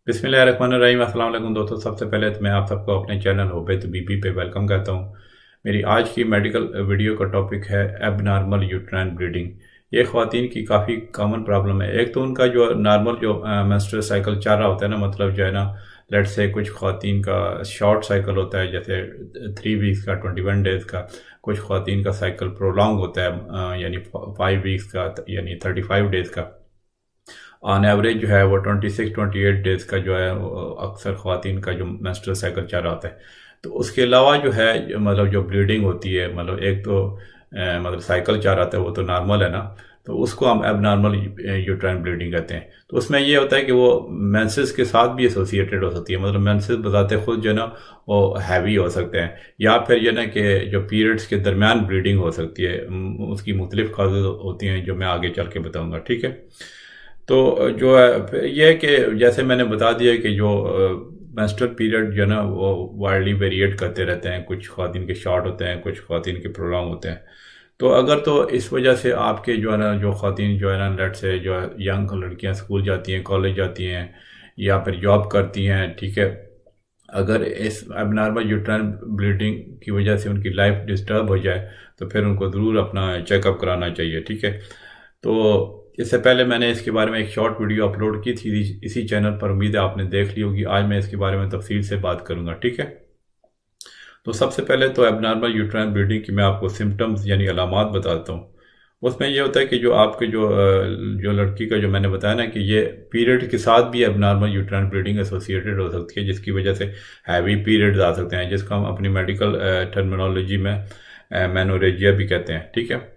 बिस्मिल्लाहिर्रहमानिर्रहीम। अस्सलाम वालेकुम दोस्तों, सबसे पहले तो मैं आप सबको अपने चैनल होबेत बीबी पे वेलकम कहता हूँ। मेरी आज की मेडिकल वीडियो का टॉपिक है एबनॉर्मल यूट्राइन ब्लीडिंग। ये ख़वातीन की काफ़ी कॉमन प्रॉब्लम है। एक तो उनका जो नॉर्मल जो मेंस्ट्रुअल साइकिल चल रहा होता है ना, मतलब जो है ना, लेट से कुछ ख़वातीन का शॉर्ट साइकिल होता है, जैसे 3 वीक्स का, 21 डेज़ का। कुछ ख़वातीन का साइकिल प्रोलॉन्ग होता है, यानी 5 वीक्स का, यानी 35 डेज़ का। ऑन एवरेज जो है वो 26-28 डेज़ का जो है अक्सर ख़वातीन का जो मेंस्ट्रुअल साइकिल चल रहा होता है। तो उसके अलावा जो है मतलब जो ब्लीडिंग होती है, मतलब एक तो मतलब साइकिल चल रहा था वो तो नॉर्मल है ना, तो उसको हम एबनॉर्मल यूट्राइन ब्लीडिंग कहते हैं। तो उसमें ये होता है कि वो मेंसेस के साथ भी एसोसिएटेड हो सकती है, मतलब मेंसेस बताते खुद जो है ना वो हैवी हो सकते हैं, या फिर ये ना कि जो पीरियड्स के दरमियान ब्लीडिंग हो सकती है। उसकी मुख्तलिफ काज़ेज़ होती हैं जो मैं आगे चल के बताऊँगा, ठीक है। तो जो है फिर ये है कि जैसे मैंने बता दिया कि जो मेंस्ट्रुअल पीरियड जो है ना वो वाइडली वेरिएट करते रहते हैं। कुछ ख़वातीन के शॉर्ट होते हैं, कुछ ख़वातीन के प्रोलॉन्ग होते हैं। तो अगर तो इस वजह से आपके जो है ना जो ख़वातीन जो है ना, लेट से जो है यंग लड़कियां स्कूल जाती हैं, कॉलेज जाती हैं, या फिर जॉब करती हैं, ठीक है। अगर इस एबनॉर्मल यूट्राइन ब्लीडिंग की वजह से उनकी लाइफ डिस्टर्ब हो जाए तो फिर उनको ज़रूर अपना चेकअप कराना चाहिए, ठीक है। तो इससे पहले मैंने इसके बारे में एक शॉर्ट वीडियो अपलोड की थी इसी चैनल पर, उम्मीद है आपने देख ली होगी। आज मैं इसके बारे में तफसील से बात करूंगा, ठीक है। तो सबसे पहले तो एबनॉर्मल यूट्राइन ब्लीडिंग की मैं आपको सिम्टम्स यानी अलामात बताता हूँ। उसमें यह होता है कि जो आपके जो लड़की का जो मैंने बताया ना कि ये पीरियड के साथ भी एबनॉर्मल यूट्राइन ब्लीडिंग एसोसिएटेड हो सकती है, जिसकी वजह से हैवी पीरियड्स आ सकते हैं, जिसको हम अपनी मेडिकल टर्मिनोलॉजी में मेनोरेजिया भी कहते हैं, ठीक है।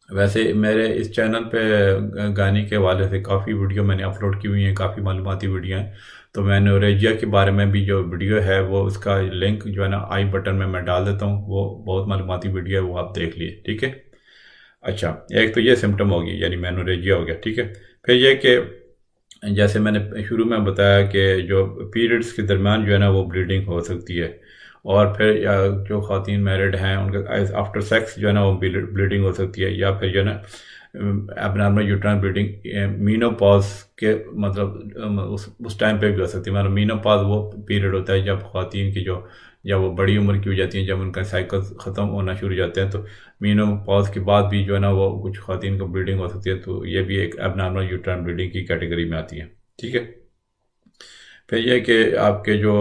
वैसे मेरे इस चैनल पे गाने के हवाले से काफ़ी वीडियो मैंने अपलोड की हुई हैं, काफ़ी मालूमाती वीडियो हैं। तो मेनोरेजिया के बारे में भी जो वीडियो है वो उसका लिंक जो है ना आई बटन में मैं डाल देता हूँ। वो बहुत मालूमाती वीडियो है, वो आप देख लिए, ठीक है। अच्छा, एक तो ये सिम्टम हो गई यानी मेनोरेजिया हो गया, ठीक है। फिर ये कि जैसे मैंने शुरू में बताया कि जो पीरियड्स के दरमियान जो है ना वो ब्लीडिंग हो सकती है। और फिर जो ख़वातीन मैरिड हैं उनका आफ्टर सेक्स जो है ना वो ब्लीडिंग हो सकती है, या फिर जो है ना एबनॉर्मल यूट्राइन ब्लीडिंग मीनोपॉज के मतलब उस टाइम पे भी हो सकती है। मतलब मीनोपॉज वो पीरियड होता है जब ख़वातीन की जो जब वो बड़ी उम्र की हो जाती हैं, जब उनका साइकिल ख़त्म होना शुरू हो जाते हैं, तो मीनोपॉज के बाद भी जो है ना वो कुछ ख़वातीन को ब्लीडिंग हो सकती है। तो ये भी एक एबनॉर्मल यूट्राइन ब्लीडिंग की कैटेगरी में आती है, ठीक है। फिर यह कि आपके जो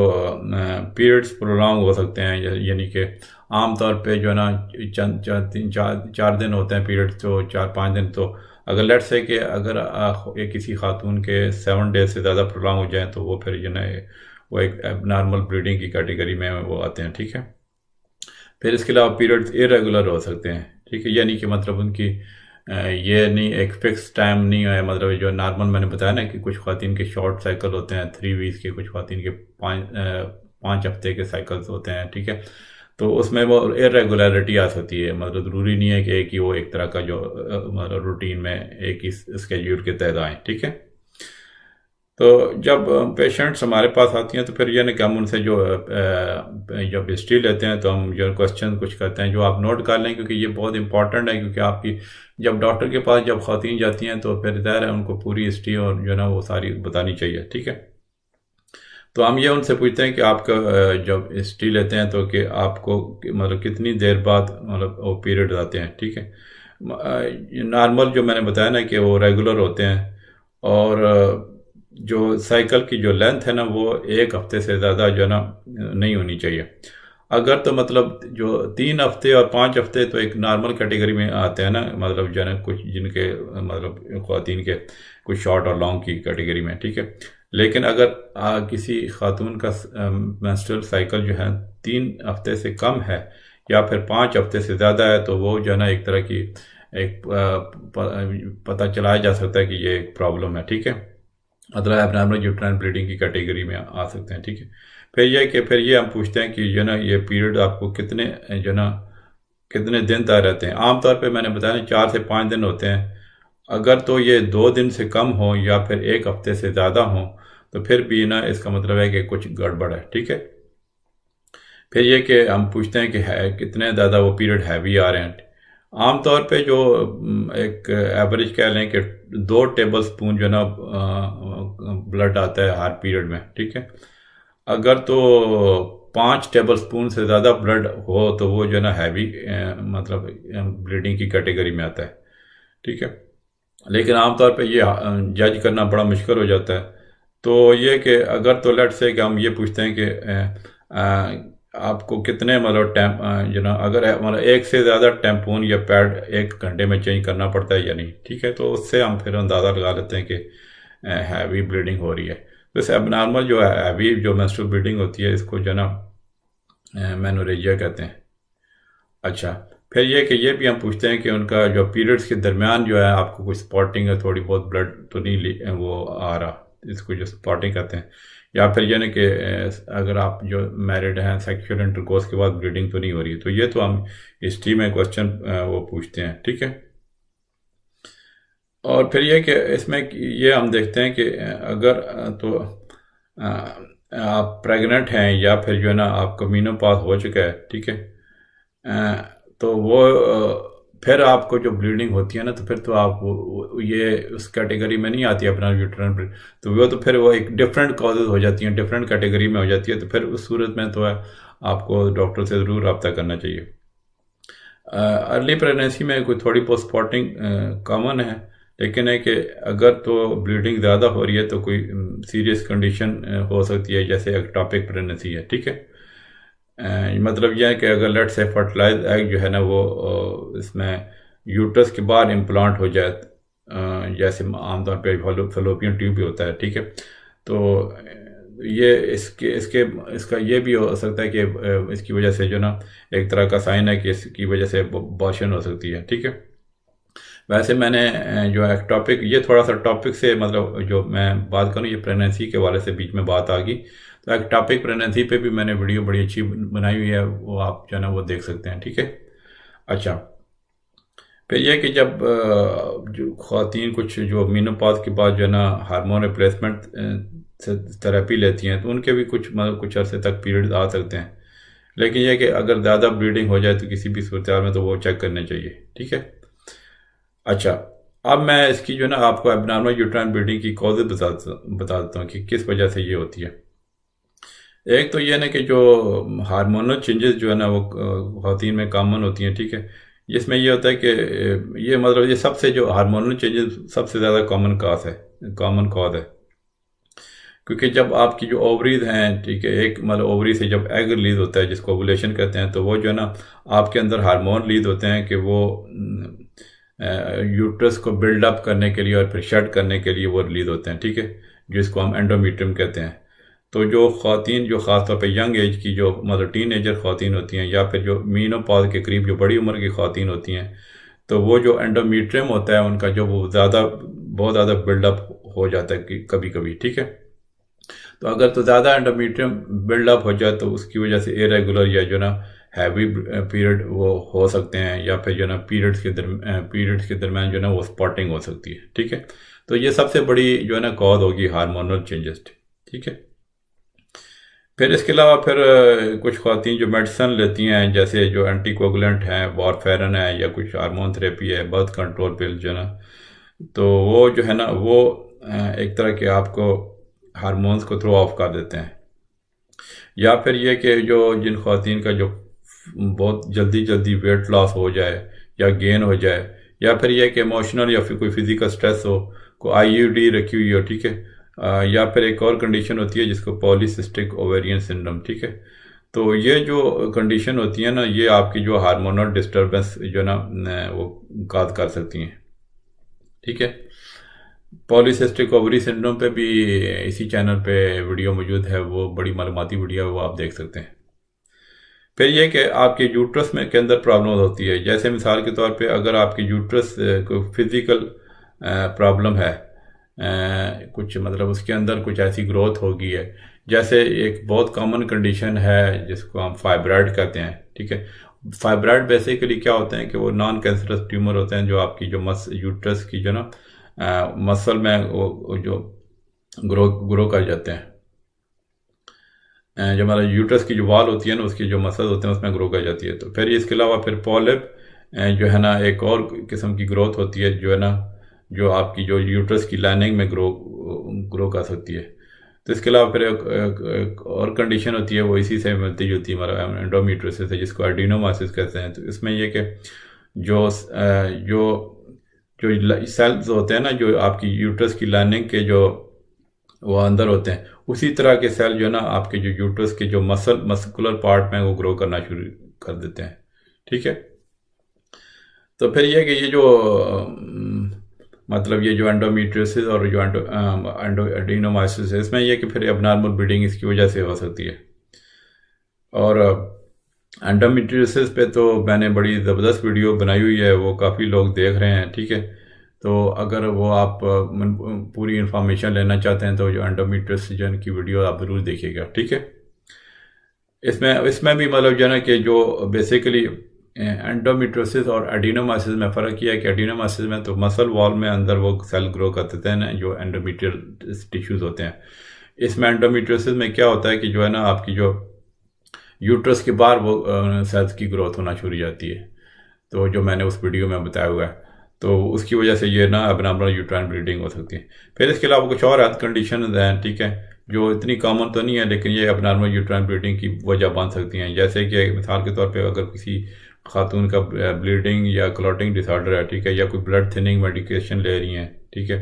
पीरियड्स प्रोलॉन्ग हो सकते हैं, यानी कि आम तौर पे जो है ना चंद चार तीन चार चार दिन होते हैं पीरियड्स, तो 4-5 दिन। तो अगर लेट से कि अगर ये किसी खातून के 7 डेज से ज़्यादा प्रोलॉन्ग हो जाए तो वो फिर जो है ना वो एक एबनॉर्मल ब्लीडिंग की कैटेगरी में वो आते हैं, ठीक है। फिर इसके अलावा पीरियड्स इरेगुलर हो सकते हैं, ठीक है, यानी कि मतलब उनकी ये नहीं एक फिक्स टाइम नहीं है। मतलब जो नॉर्मल मैंने बताया ना कि कुछ ख़वातीन के शॉर्ट साइकिल होते हैं 3 वीक्स के, कुछ ख़वातीन के 5 हफ्ते के साइकिल्स होते हैं, ठीक है। तो उसमें वो इरेगुलरिटी आ सकती है। मतलब ज़रूरी नहीं है कि एक ही वो एक तरह का जो मतलब रूटीन में एक ही स्केड्यूल के तहत आए, ठीक है। तो जब पेशेंट्स हमारे पास आती हैं तो फिर यह ना कि हम उनसे जब हिस्ट्री लेते हैं तो हम जो क्वेश्चन कुछ करते हैं जो आप नोट कर लें, क्योंकि ये बहुत इंपॉर्टेंट है। क्योंकि आपकी जब डॉक्टर के पास जब ख़वातीन जाती हैं तो फिर ज़ाहिर है उनको पूरी हिस्ट्री और जो है ना वो सारी बतानी चाहिए, ठीक है। तो हम ये उनसे पूछते हैं कि आपका जब हिस्ट्री लेते हैं तो कि आपको मतलब कितनी देर बाद मतलब वो पीरियड आते हैं, ठीक है। नॉर्मल जो मैंने बताया ना कि वो रेगुलर होते हैं, और जो साइकिल की जो लेंथ है ना वो 1 हफ्ते से ज़्यादा जो है ना नहीं होनी चाहिए। अगर तो मतलब जो 3 हफ्ते और 5 हफ्ते तो एक नॉर्मल कैटेगरी में आते हैं ना, मतलब जो है ना कुछ जिनके मतलब ख़वातीन के कुछ शॉर्ट और लॉन्ग की कैटेगरी में, ठीक है। लेकिन अगर किसी खातून का मेंस्ट्रुअल साइकिल जो है 3 हफ्ते से कम है या फिर 5 हफ्ते से ज़्यादा है, तो वो जो है ना एक तरह की एक पता चलाया जा सकता है कि ये एक प्रॉब्लम है, ठीक है। मतलब एबनॉर्मल यूट्राइन ब्लीडिंग की कैटेगरी में आ सकते हैं, ठीक है। फिर ये हम पूछते हैं कि जो ना ये पीरियड आपको कितने जो ना कितने दिन तक रहते हैं। आमतौर पे मैंने बताया ना 4 से 5 दिन होते हैं। अगर तो ये 2 दिन से कम हो या फिर 1 हफ्ते से ज़्यादा हो तो फिर भी ना इसका मतलब है कि कुछ गड़बड़ है, ठीक है। फिर ये कि हम पूछते हैं कि है कितने ज़्यादा वो पीरियड हैवी आ रहे हैं। आमतौर पे जो एक एवरेज कह लें कि 2 टेबल स्पून जो है ना ब्लड आता है हर पीरियड में, ठीक है। अगर तो 5 टेबल स्पून से ज़्यादा ब्लड हो तो वो जो है ना हैवी मतलब ब्लीडिंग की कैटेगरी में आता है, ठीक है। लेकिन आमतौर पे ये जज करना बड़ा मुश्किल हो जाता है। तो ये कि अगर तो लेट से कि हम ये पूछते हैं कि आपको कितने मतलब जो ना अगर मतलब एक से ज़्यादा टैम्पून या पैड 1 घंटे में चेंज करना पड़ता है या नहीं, ठीक है। तो उससे हम फिर अंदाज़ा लगा लेते हैं कि हैवी ब्लीडिंग हो रही है। वैसे एबनॉर्मल जो है हैवी जो मेंस्ट्रुअल ब्लीडिंग होती है इसको जो ना मेनोरेजिया कहते हैं। अच्छा, फिर ये कि ये भी हम पूछते हैं कि उनका जो पीरियड्स के दरमियान जो है आपको कुछ स्पॉटिंग है, थोड़ी बहुत ब्लड तो नहीं वो आ रहा, इसको जो स्पॉटिंग कहते हैं। या फिर यानी कि अगर आप जो मैरिड हैं सेक्सुअल इंटरकोर्स के बाद ब्लीडिंग तो नहीं हो रही है। तो ये तो हम हिस्ट्री में क्वेश्चन वो पूछते हैं, ठीक है। और फिर ये कि इसमें ये हम देखते हैं कि अगर तो आप प्रेग्नेंट हैं या फिर जो है ना आपका मीनोपॉज हो चुका है, ठीक है, तो वो फिर आपको जो ब्लीडिंग होती है ना तो फिर तो आप ये उस कैटेगरी में नहीं आती अपना यूट्राइन ब्लीडिंग, तो वो तो फिर वो एक डिफरेंट कॉजेज हो जाती हैं, डिफरेंट कैटेगरी में हो जाती है। तो फिर उस सूरत में तो है आपको डॉक्टर से ज़रूर रब्ता करना चाहिए। अर्ली प्रेगनेंसी में कोई थोड़ी बहुत स्पॉटिंग कॉमन है, लेकिन है कि अगर तो ब्लीडिंग ज़्यादा हो रही है तो कोई सीरियस कंडीशन हो सकती है, जैसे एक्टोपिक प्रेगनेंसी है, ठीक है। मतलब यह है कि अगर लेट से फर्टिलाइज एग जो है ना वो इसमें यूट्रस के बाहर इम्प्लांट हो जाए, जैसे आमतौर पे फैलोपियन ट्यूब भी होता है, ठीक है। तो ये इसका ये भी हो सकता है कि इसकी वजह से जो ना एक तरह का साइन है कि इसकी वजह से अबॉर्शन हो सकती है, ठीक है। वैसे मैंने जो एक्टोपिक, ये थोड़ा सा टॉपिक से मतलब जो मैं बात करूँ ये प्रेगनेंसी के वाले से बीच में बात आ गई, तो एक्टोपिक प्रेगनेंसी पे भी मैंने वीडियो बड़ी अच्छी बनाई हुई है, वो आप जो है ना वो देख सकते हैं, ठीक है। अच्छा, फिर यह कि जब जो ख़वातीन कुछ जो मीनोपॉज के बाद जो है ना हार्मोन रिप्लेसमेंट से थेरेपी लेती हैं तो उनके भी कुछ मतलब कुछ अरसे तक पीरियड आ सकते हैं, लेकिन यह कि अगर ज़्यादा ब्लीडिंग हो जाए तो किसी भी सूरत में तो वो चेक करने चाहिए, ठीक है। अच्छा, अब मैं इसकी जो है ना आपको एबनॉर्मल यूट्राइन ब्लीडिंग की कॉजेज बता देता हूँ कि किस वजह से ये होती है। एक तो ये ना कि जो हार्मोनल चेंजेस जो है ना वो ख़वातीन में कॉमन होती हैं, ठीक है। जिसमें ये होता है कि ये मतलब ये सबसे जो हार्मोनल चेंजेस सबसे ज़्यादा कॉमन कॉज है, क्योंकि जब आपकी जो ओवरीज हैं, ठीक है, एक मतलब ओवरी से जब एग रिलीज होता है जिसको ओवुलेशन कहते हैं, तो वो जो है ना आपके अंदर हार्मोन रिलीज होते हैं कि वो यूट्रस को बिल्डअप करने के लिए और फिर शेड करने के लिए वो रिलीज होते हैं, ठीक है, जिसको हम एंडोमेट्रियम कहते हैं। तो जो ख़वातीन जो ख़ासतौर पे यंग एज की जो मतलब टीनेजर ख़वातीन होती हैं या फिर जो मीनोपॉज के करीब जो बड़ी उम्र की ख़वातीन होती हैं, तो वो जो एंडोमेट्रियम होता है उनका जो वो बहुत ज़्यादा बिल्डअप हो जाता है कभी कभी, ठीक है। तो अगर तो ज़्यादा एंडोमेट्रियम बिल्डअप हो जाए तो उसकी वजह से इरेगुलर या जो ना हैवी पीरियड वो हो सकते हैं, या फिर जो ना पीरियड्स के दरमियान जो ना वो स्पॉटिंग हो सकती है, ठीक है। तो ये सबसे बड़ी जो है ना कॉज होगी हार्मोनल चेंजेस, ठीक है। फिर इसके अलावा फिर कुछ ख़वातीन जो मेडिसिन लेती हैं, जैसे जो एंटीकोगुलेंट हैं, वारफेरन है या कुछ हार्मोन थेरेपी है, बर्थ कंट्रोल पिल जो ना, तो वो जो है ना वो एक तरह के आपको हार्मोन्स को थ्रो ऑफ कर देते हैं। या फिर ये कि जो जिन ख़वातीन का जो बहुत जल्दी वेट लॉस हो जाए या गेन हो जाए, या फिर यह कि इमोशनल या फिर कोई फिजिकल स्ट्रेस हो, को IUD रखी हुई हो, ठीक है, या फिर एक और कंडीशन होती है जिसको पॉलीसिस्टिक ओवेरियन सिंड्रोम, ठीक है। तो ये जो कंडीशन होती है ना ये आपकी जो हार्मोनल डिस्टर्बेंस जो ना वो काज कर सकती हैं, ठीक है। पॉलीसिस्टिक ओवरी सिंड्रोम पे भी इसी चैनल पे वीडियो मौजूद है, वो बड़ी मालूमाती वीडियो है, वो आप देख सकते हैं। फिर यह कि आपके यूट्रस में के अंदर प्रॉब्लम होती है, जैसे मिसाल के तौर पे अगर आपके यूट्रस को फिज़िकल प्रॉब्लम है, कुछ मतलब उसके अंदर कुछ ऐसी ग्रोथ हो गई है, जैसे एक बहुत कॉमन कंडीशन है जिसको हम फाइब्राइड कहते हैं, ठीक है। फाइब्राइड बेसिकली क्या होते हैं कि वो नॉन कैंसरस ट्यूमर होते हैं जो आपकी जो यूट्रस की जो ना मसल में वो जो ग्रो कर जाते हैं, जो हमारा यूट्रस की जो वाल होती है ना उसकी जो मसल होते हैं उसमें ग्रो कर जाती है। तो फिर इसके अलावा फिर पॉलिप जो है ना एक और किस्म की ग्रोथ होती है जो है ना जो आपकी जो यूट्रस की लाइनिंग में ग्रो कर सकती है। तो इसके अलावा फिर एक और कंडीशन होती है, वो इसी से मिलती जुलती है, हमारा एंडोमेट्रियोसिस है, जिसको एडिनोमाइसिस कहते हैं। तो इसमें यह कि जो जो सेल्स होते हैं ना, जो आपकी यूट्रस की लाइनिंग के जो वो अंदर होते हैं, उसी तरह के सेल जो है ना आपके जो यूट्रस के जो मस्कुलर पार्ट में वो ग्रो करना शुरू कर देते हैं। ठीक है। तो फिर ये कि ये जो मतलब ये जो एंडोमेट्रियोसिस और जो एडिनोमाइसिस है, इसमें यह कि फिर एबनॉर्मल ब्लीडिंग इसकी वजह से हो सकती है। और एंडोमेट्रियोसिस पे तो मैंने बड़ी ज़बरदस्त वीडियो बनाई हुई है, वो काफ़ी लोग देख रहे हैं। ठीक है। तो अगर वो आप पूरी इंफॉर्मेशन लेना चाहते हैं तो जो एंडोमेट्रियोसिस की वीडियो आप ज़रूर देखिएगा। ठीक है। इसमें भी मतलब जो है ना कि जो बेसिकली एंडोमेट्रियोसिस और एडिनोमाइसिस में फ़र्क किया है कि एडिनोमाइसिस में तो मसल वॉल में अंदर वो सेल ग्रो कर देते हैं ना, जो एंडोमेट्रियल टिश्यूज़ होते हैं। इसमें एंडोमेट्रियोसिस में क्या होता है कि जो है ना आपकी जो यूट्रस के बाहर वो सेल्स की ग्रोथ होना शुरू हो जाती है। तो जो मैंने उस वीडियो में बताया हुआ है, तो उसकी वजह से ये ना एबनॉर्मल यूट्राइन ब्लीडिंग हो सकती है। फिर इसके अलावा कुछ और हेल्थ कंडीशन हैं, ठीक है, जो इतनी कॉमन तो नहीं है, लेकिन ये एबनॉर्मल यूट्राइन ब्लीडिंग की वजह बन सकती हैं। जैसे कि मिसाल के तौर पे अगर किसी खातून का ब्लीडिंग या क्लॉटिंग डिसऑर्डर है, ठीक है, या कोई ब्लड थिनिंग मेडिकेशन ले रही हैं, ठीक है,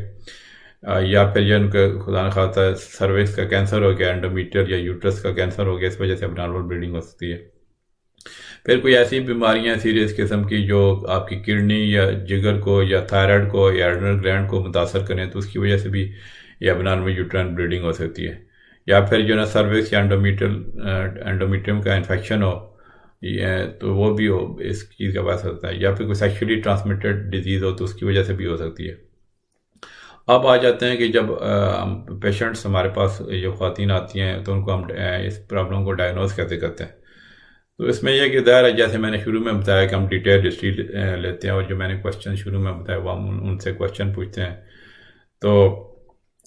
या फिर ये उनका खुदा न खास्ता सर्विक्स का कैंसर हो गया, एंडोमेट्रियल या यूट्रस का कैंसर हो गया, इस वजह से एबनॉर्मल ब्लीडिंग हो सकती है। फिर कोई ऐसी बीमारियां सीरियस किस्म की जो आपकी किडनी या जिगर को या थायराइड को या एड्रिनल ग्लैंड को मुतासर करें, तो उसकी वजह से भी ये एबनॉर्मल यूट्राइन ब्लीडिंग हो सकती है। या फिर जो ना सर्विक्स या एंडोमेट्रियम का इन्फेक्शन हो, तो वो भी हो, इस चीज़ का वजह होता है। या फिर कोई सेक्शुअली ट्रांसमिटेड डिजीज़ हो, तो उसकी वजह से भी हो सकती है। अब आ जाते हैं कि जब पेशेंट्स हमारे पास जो ख़वातीन आती हैं, तो उनको हम इस प्रॉब्लम को डायग्नोज कैसे करते हैं। तो इसमें यह कि दायरा, जैसे मैंने शुरू में बताया कि हम डिटेल हिस्ट्री लेते हैं, और जो मैंने क्वेश्चन शुरू में बताया वो हम उनसे क्वेश्चन पूछते हैं। तो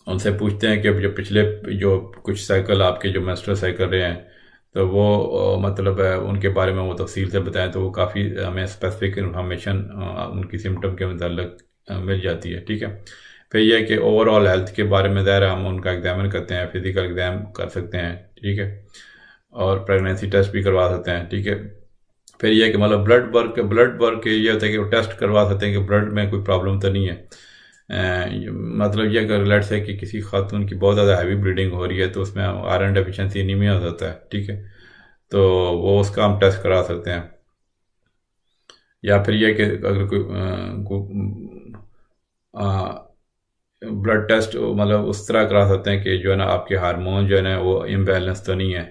उनसे पूछते हैं कि जो पिछले जो कुछ साइकिल आपके जो मेंस्ट्रुअल साइकिल रहे हैं, तो वो मतलब उनके बारे में वो तफसील से बताएं, तो वो काफ़ी हमें स्पेसिफिक इंफॉर्मेशन उनकी सिम्टम के मतलब मिल जाती है। ठीक है। फिर यह कि ओवरऑल हेल्थ के बारे में ज़ाहिर हम उनका एग्जामिन करते हैं, फिजिकल एग्जाम कर सकते हैं, ठीक है, और प्रेगनेंसी टेस्ट भी करवा सकते हैं। ठीक है। फिर यह कि मतलब ब्लड वर्क ये होता है कि वो टेस्ट करवा सकते हैं कि ब्लड में कोई प्रॉब्लम तो नहीं है। मतलब ये अगर लेट्स है कि किसी खातून की बहुत ज़्यादा हैवी ब्लीडिंग हो रही है, तो उसमें आयरन डेफिशिएंसी एनीमिया हो जाता है। ठीक है। तो वो उसका हम टेस्ट करा सकते हैं। या फिर यह कि अगर कोई ब्लड टेस्ट मतलब उस तरह करा सकते हैं कि जो है ना आपके हार्मोन जो है ना वो इम्बैलेंस तो नहीं है,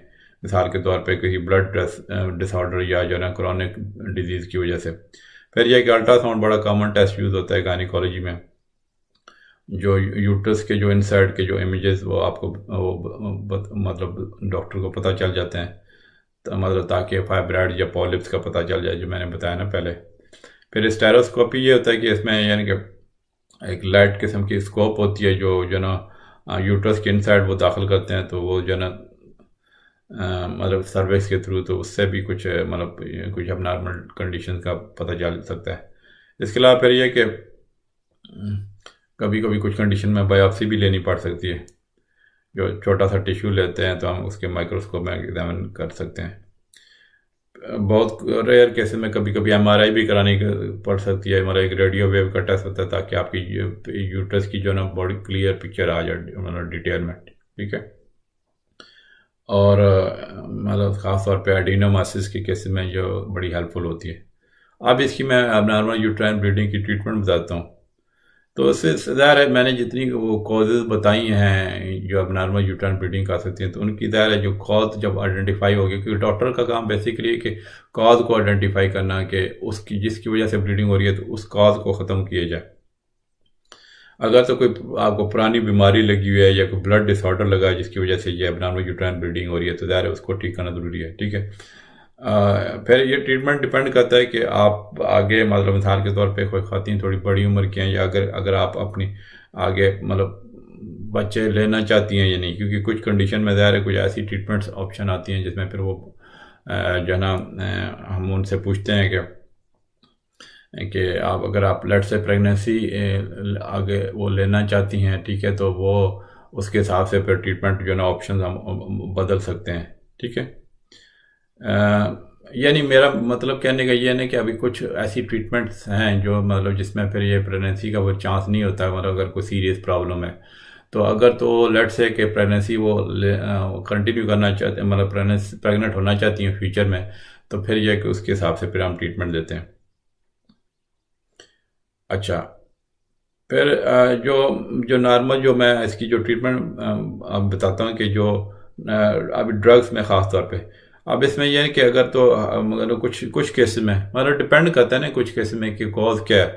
मिसाल के तौर पे किसी ब्लड डिसऑर्डर या जो है ना क्रोनिक डिजीज़ की वजह से। फिर यह कि अल्ट्रासाउंड बड़ा कॉमन टेस्ट यूज़ होता है गायनेकोलॉजी में, जो यूट्रस के जो इनसाइड के जो इमेजेस वो आपको मतलब डॉक्टर को पता चल जाते हैं, तो मतलब ताकि फाइब्राइड या पॉलिप्स का पता चल जाए, जो मैंने बताया ना पहले। फिर स्टेरोस्कोपी ये होता है कि इसमें यानी कि एक लाइट किस्म की स्कोप होती है, जो ना यूट्रस के इनसाइड वो दाखिल करते हैं, तो वो जो ना मतलब सर्विक्स के थ्रू, तो उससे भी कुछ मतलब कुछ अबनॉर्मल कंडीशन का पता चल सकता है। इसके अलावा फिर यह कि कभी कभी कुछ कंडीशन में बायोप्सी भी लेनी पड़ सकती है, जो छोटा सा टिश्यू लेते हैं तो हम उसके माइक्रोस्कोप में एग्जामिन कर सकते हैं। बहुत रेयर केस में कभी कभी एमआरआई भी करानी पड़ सकती है, मतलब एक रेडियो वेव का टेस्ट होता है, ताकि आपकी यूट्रस की जो ना बड़ी क्लियर पिक्चर आ जाए मतलब डिटेल में। ठीक है। और मतलब ख़ास तौर पे एडिनोमाइसिस के केस में जो बड़ी हेल्पफुल होती है। अब इसकी मैं एबनॉर्मल यूट्राइन ब्लीडिंग की ट्रीटमेंट बताता हूँ। तो इससे ज़ाहिर है मैंने जितनी वो कॉजेज़ बताई हैं जो एबनॉर्मल यूट्राइन ब्लीडिंग कर सकती हैं, तो उनकी ज़ाहिर है जो कॉज जब आइडेंटिफाई हो गई, क्योंकि डॉक्टर का काम बेसिकली है कि कॉज को आइडेंटिफाई करना, कि उसकी जिसकी वजह से ब्लीडिंग हो रही है तो उस कॉज को ख़त्म किया जाए। अगर तो कोई आपको पुरानी बीमारी लगी हुई है या कोई ब्लड डिसऑर्डर लगा है जिसकी वजह से ये एबनॉर्मल यूट्राइन ब्लीडिंग हो रही है, तो ज़ाहिर है उसको ठीक करना ज़रूरी है। ठीक है। फिर ये ट्रीटमेंट डिपेंड करता है कि आप आगे मतलब मिसाल के तौर पे कोई ख़वातीन थोड़ी बड़ी उम्र की हैं, या अगर आप अपनी आगे मतलब बच्चे लेना चाहती हैं या नहीं, क्योंकि कुछ कंडीशन में ज़ाहिर है कुछ ऐसी ट्रीटमेंट्स ऑप्शन आती हैं जिसमें फिर वो जो है ना हम उनसे पूछते हैं कि कि आप अगर आप लेट से प्रेगनेंसी आगे वो लेना चाहती हैं, ठीक है, तो वो उसके हिसाब से फिर ट्रीटमेंट जो है ना ऑप्शन हम बदल सकते हैं, ठीक है। यानी मेरा मतलब कहने का ये है ना कि अभी कुछ ऐसी ट्रीटमेंट्स हैं जो मतलब जिसमें फिर ये प्रेगनेंसी का वो चांस नहीं होता है, मतलब अगर कोई सीरियस प्रॉब्लम है तो अगर तो लेट्स से कि प्रेगनेंसी वो कंटिन्यू करना चाहते हैं, मतलब प्रेग्नेंट होना चाहती हैं फ्यूचर में, तो फिर यह कि उसके हिसाब से फिर हम ट्रीटमेंट देते हैं। अच्छा, फिर जो जो नॉर्मल जो मैं इसकी जो ट्रीटमेंट अब बताता हूँ कि जो अभी ड्रग्स में ख़ास तौर पे अब इसमें यह है कि अगर तो मतलब कुछ कुछ केस में मतलब डिपेंड करता है ना कुछ केस में कि कॉज क्या है,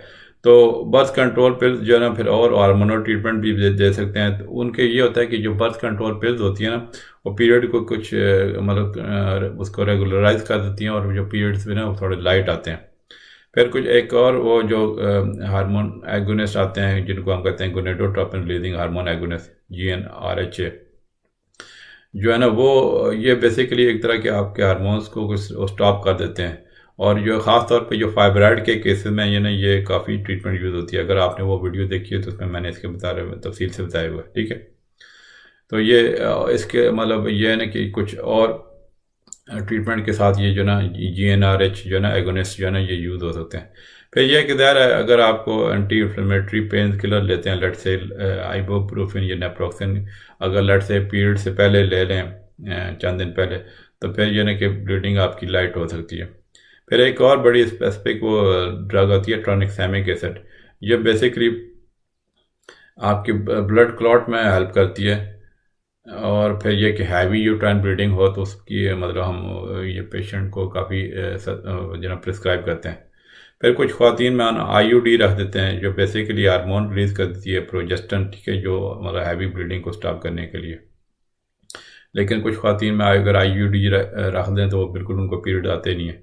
तो बर्थ कंट्रोल पिल्स जो है ना फिर और हार्मोनल ट्रीटमेंट भी दे सकते हैं। तो उनके ये होता है कि जो बर्थ कंट्रोल पिल्स होती है ना वो पीरियड को कुछ मतलब उसको रेगुलराइज कर देती हैं और जो पीरियड्स भी ना वो थोड़े लाइट आते हैं। फिर कुछ एक और वो जो हार्मोन एगोनिस्ट आते हैं जिनको हम कहते हैं gonadotropin releasing hormone agonist, GnRHA, जो है ना वो ये बेसिकली एक तरह के आपके हार्मोन्स को कुछ स्टॉप कर देते हैं। और जो ख़ास तौर पे जो फाइब्राइड के केसेस में ये काफ़ी ट्रीटमेंट यूज़ होती है। अगर आपने वो वीडियो देखी है तो उसमें मैंने इसके बता रहे तफसील से बताया हुआ है, ठीक है। तो ये इसके मतलब ये है ना कि कुछ और ट्रीटमेंट के साथ ये जो ना GnRH जो ना एगोनिस्ट जो है ना ये यूज़ हो सकते हैं। फिर यह कि ज़ाहिर है अगर आपको एंटी इन्फ्लेमेटरी पेन किलर लेते हैं, लेट से आइबोप्रोफिन या नेप्रोक्सिन, अगर लेट से पीरियड से पहले ले लें चंद दिन पहले, तो फिर ये ना कि ब्लीडिंग आपकी लाइट हो सकती है। फिर एक और बड़ी स्पेसिफिक वो ड्रग होती है ट्रानिक्सामिक एसिड। ये बेसिकली आपकी ब्लड क्लॉट में हेल्प करती है। और फिर ये कि हैवी यूट्राइन ब्लीडिंग हो तो उसकी मतलब हम ये पेशेंट को काफ़ी जो प्रिस्क्राइब करते हैं। फिर कुछ ख्वातीन में IUD रख देते हैं जो बेसिकली हार्मोन रिलीज कर देती है प्रोजेस्टेरोन, ठीक है, जो मतलब हैवी ब्लीडिंग को स्टॉप करने के लिए। लेकिन कुछ ख्वातीन में अगर IUD रख दें तो बिल्कुल उनको पीरियड आते नहीं है।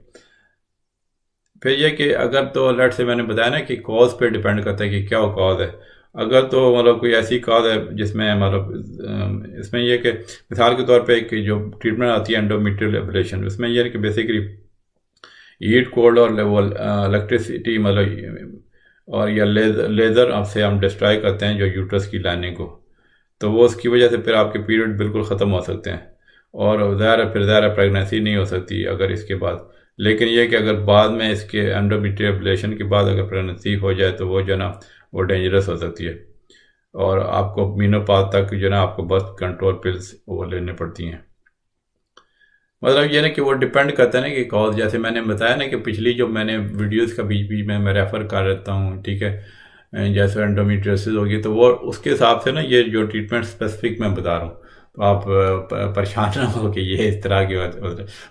फिर यह कि अगर तो लेट से मैंने बताया ना कि कॉज पे डिपेंड करता है कि क्या वो कॉज है। अगर तो मतलब कोई ऐसी कॉज है जिसमें मतलब इसमें यह कि मिसाल के तौर पे एक जो ट्रीटमेंट आती है एंडोमेट्रियल एब्लेशन, उसमें यह है कि बेसिकली हीट कोल्ड और इलेक्ट्रिसिटी मतलब और या लेज़र से हम डिस्ट्रॉय करते हैं जो यूट्रस की लाइनिंग को, तो वो उसकी वजह से फिर आपके पीरियड बिल्कुल ख़त्म हो सकते हैं और ज़्यादा प्रेगनेंसी नहीं हो सकती अगर इसके बाद। लेकिन यह कि अगर बाद में इसके एंडोमेट्रियल एब्लेशन के बाद अगर प्रेगनेंसी हो जाए तो वो जो ना वो डेंजरस हो सकती है और आपको मीनोपॉज तक जो ना आपको बर्थ कंट्रोल पिल्स वो लेने पड़ती हैं। मतलब ये ना कि वो डिपेंड करता है ना कि कॉज, जैसे मैंने बताया ना कि पिछली जो मैंने वीडियोस का बीच बीच में मैं रेफ़र कर देता हूँ, ठीक है, जैसे एंडोमेट्रियोसिस होगी तो वो उसके हिसाब से ना ये जो ट्रीटमेंट स्पेसिफिक मैं बता रहा हूँ, तो आप परेशान ना हो कि ये इस तरह की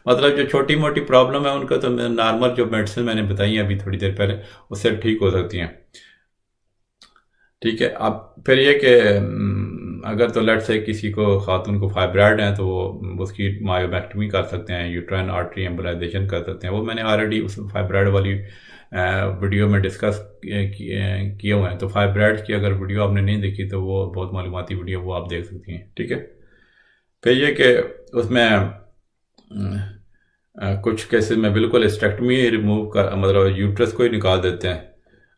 मतलब जो छोटी मोटी प्रॉब्लम है उनका तो नॉर्मल जो मेडिसिन मैंने बताई है अभी थोड़ी देर पहले उससे ठीक हो सकती हैं, ठीक है। अब फिर ये कि अगर तो लेट से किसी को खातून को फाइब्राइड है तो वो उसकी मायोमेक्टमी कर सकते हैं, यूट्राइन आर्टरी एम्बोलाइजेशन कर सकते हैं। वो मैंने ऑलरेडी उस फाइब्राइड वाली वीडियो में डिस्कस किए हुए हैं। तो फाइब्राइड की अगर वीडियो आपने नहीं देखी तो वो बहुत मालूमाती वीडियो वो आप देख सकती हैं, ठीक है। फिर ये कि उसमें कुछ केसेस में बिल्कुल स्टेक्टमी रिमूव कर मतलब यूट्रस को ही निकाल देते हैं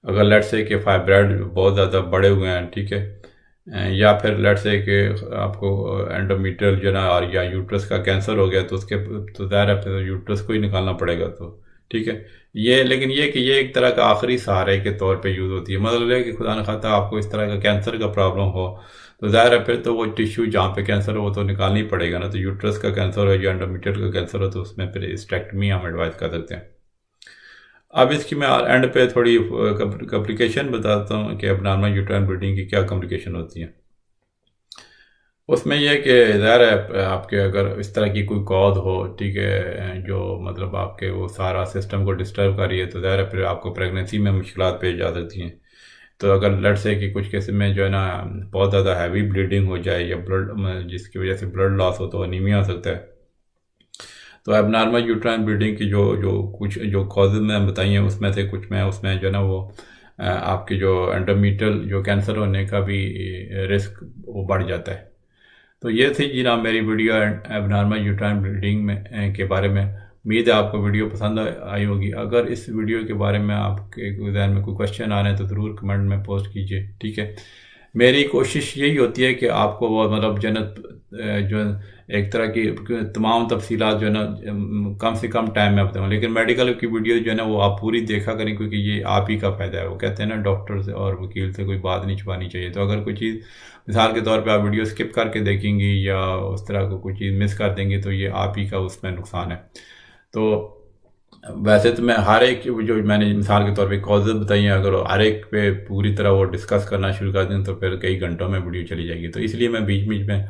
अगर लेट से कि फाइब्राइड बहुत ज़्यादा बड़े हुए हैं, ठीक है, या फिर लेट से कि आपको एंडोमेट्रियल जो ना और या यूट्रस का कैंसर हो गया तो उसके तो ज़ाहिर है फिर यूट्रस को ही निकालना पड़ेगा, तो ठीक है। ये लेकिन ये कि ये एक तरह का आखिरी सहारे के तौर पे यूज़ होती है। मतलब है कि खुदा न खास्ता आपको इस तरह का कैंसर का प्रॉब्लम हो तो ज़ाहिर है फिर तो वो टिश्यू जहाँ पे कैंसर हो वो तो निकालना ही पड़ेगा ना। तो यूट्रस का कैंसर हो या एंडोमेट्रियल का कैंसर हो तो उसमें फिर स्टेक्टमी हम एडवाइस कर सकते हैं। अब इसकी मैं एंड पे थोड़ी कॉम्प्लिकेशन बताता हूँ कि एबनॉर्मल यूट्राइन ब्लीडिंग की क्या कॉम्प्लिकेशन होती है। उसमें यह कि ज़ाहिर है आपके अगर इस तरह की कोई कॉज हो, ठीक है, जो मतलब आपके वो सारा सिस्टम को डिस्टर्ब कर रही है तो ज़ाहिर है फिर आपको प्रेगनेंसी में मुश्किलात पेश आ सकती हैं। तो अगर ब्लड से कि कुछ केस में जो है ना बहुत ज़्यादा हैवी ब्लीडिंग हो जाए या ब्लड जिसकी वजह से ब्लड लॉस हो तो अनीमिया हो सकता है। तो एबनॉर्मल यूट्राइन ब्लीडिंग की जो जो कुछ जो कॉजेज मैं बताई हैं उसमें से कुछ में उसमें जो है ना वो आपकी जो एंडोमेट्रियल जो कैंसर होने का भी रिस्क वो बढ़ जाता है। तो ये थी जनाब मेरी वीडियो एबनॉर्मल यूट्राइन ब्लीडिंग में के बारे में। उम्मीद है आपको वीडियो पसंद आई होगी। अगर इस वीडियो के बारे में आपके जहन में कोई क्वेश्चन आ रहे हैं तो ज़रूर कमेंट में पोस्ट कीजिए, ठीक है। मेरी कोशिश यही होती है कि आपको वो मतलब जन्नत जो एक तरह की तमाम तफसीलात जो है ना कम से कम टाइम में बताऊँ, लेकिन मेडिकल की वीडियो जो है ना वो आप पूरी देखा करें, क्योंकि ये आप ही का फ़ायदा है। वो कहते हैं ना डॉक्टर से और वकील से कोई बात नहीं छुपानी चाहिए। तो अगर कोई चीज़ मिसाल के तौर पे आप वीडियो स्किप करके देखेंगी या उस तरह को कोई चीज़ मिस कर देंगे तो ये आप ही का उसमें नुकसान है। तो वैसे तो मैं हर एक जो मैंने मिसाल के तौर पे कॉजेज बताई हैं, अगर हर एक पे पूरी तरह वो डिस्कस करना शुरू कर दें तो फिर कई घंटों में वीडियो चली जाएगी। तो इसलिए मैं बीच बीच में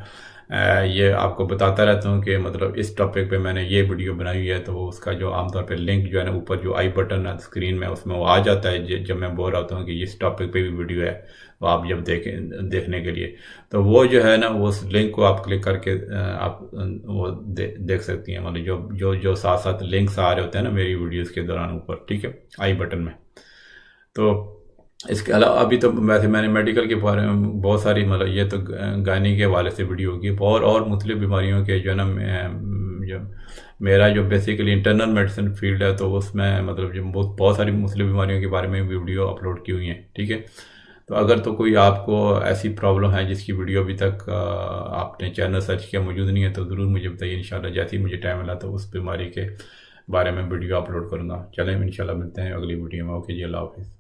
ये आपको बताता रहता हूँ कि मतलब इस टॉपिक पे मैंने ये वीडियो बनाई हुई है, तो वो उसका जो आमतौर पे लिंक जो है ना ऊपर जो आई बटन है स्क्रीन में उसमें वो आ जाता है जब मैं बोल रहा हूँ कि इस टॉपिक पे भी वीडियो है, तो आप जब देखने के लिए तो वो जो है ना वो उस लिंक को आप क्लिक करके आप वो देख सकती हैं। मतलब जो साथ साथ लिंक्स आ रहे होते हैं ना मेरी वीडियोज़ के दौरान ऊपर, ठीक है, आई बटन में। तो इसके अलावा अभी तो वैसे मैंने मेडिकल के बारे में बहुत सारी मतलब ये तो गायनी के हवाले से वीडियो होगी और मुख्तलिफ बीमारियों के जो है ना जो मेरा जो बेसिकली इंटरनल मेडिसिन फील्ड है तो उसमें मतलब जो बहुत सारी मुख्तलिफ बीमारियों के बारे में वीडियो अपलोड की हुई हैं, ठीक है। तो अगर तो कोई आपको ऐसी प्रॉब्लम है जिसकी वीडियो अभी तक आपने चैनल सर्च किया मौजूद नहीं है तो ज़रूर मुझे बताइए। इंशाल्लाह जैसे ही मुझे टाइम मिला तो उस बीमारी के बारे में वीडियो अपलोड करूँगा। चलें इंशाल्लाह मिलते हैं अगली वीडियो में। ओके जी, अल्लाह हाफिज़।